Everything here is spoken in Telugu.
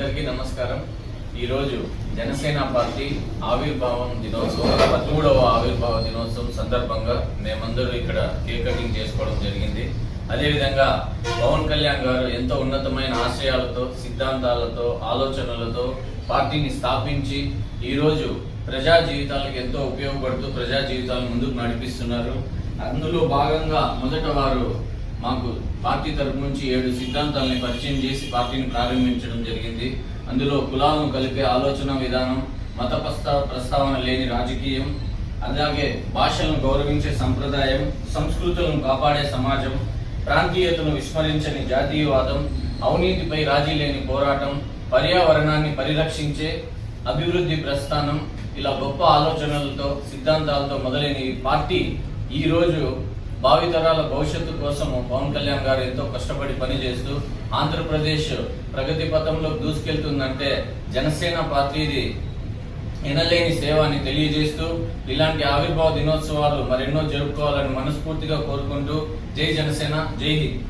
అందరికీ నమస్కారం. ఈరోజు జనసేన పార్టీ ఆవిర్భావం దినోత్సవం 13వ ఆవిర్భావ దినోత్సవం సందర్భంగా మేమందరూ ఇక్కడ కేక్ కటింగ్ చేసుకోవడం జరిగింది. అదేవిధంగా పవన్ కళ్యాణ్ గారు ఎంతో ఉన్నతమైన ఆశయాలతో, సిద్ధాంతాలతో, ఆలోచనలతో పార్టీని స్థాపించి ఈరోజు ప్రజా జీవితాలకు ఎంతో ఉపయోగపడుతూ ప్రజా జీవితాలను ముందుకు నడిపిస్తున్నారు. అందులో భాగంగా మొదట వారు మాకు పార్టీ తరపు నుంచి 7 సిద్ధాంతాలని పరిచయం చేసి పార్టీని ప్రారంభించడం జరిగింది. అందులో కులాలను కలిపే ఆలోచన విధానం, మత ప్రస్తావన లేని రాజకీయం, అలాగే భాషలను గౌరవించే సంప్రదాయం, సంస్కృతులను కాపాడే సమాజం, ప్రాంతీయతను విస్మరించని జాతీయవాదం, అవినీతిపై రాజీ లేని పోరాటం, పర్యావరణాన్ని పరిరక్షించే అభివృద్ధి ప్రస్థానం, ఇలా గొప్ప ఆలోచనలతో సిద్ధాంతాలతో మొదలైన ఈ పార్టీ ఈ రోజు భావితరాల భవిష్యత్తు కోసం పవన్ కళ్యాణ్ గారు ఎంతో కష్టపడి పనిచేస్తూ ఆంధ్రప్రదేశ్ ప్రగతి పథంలో దూసుకెళ్తుందంటే జనసేన పార్టీది ఎనలేని సేవని తెలియజేస్తూ ఇలాంటి ఆవిర్భావ దినోత్సవాలు మరెన్నో జరుపుకోవాలని మనస్ఫూర్తిగా కోరుకుంటూ జై జనసేన, జై హింద్.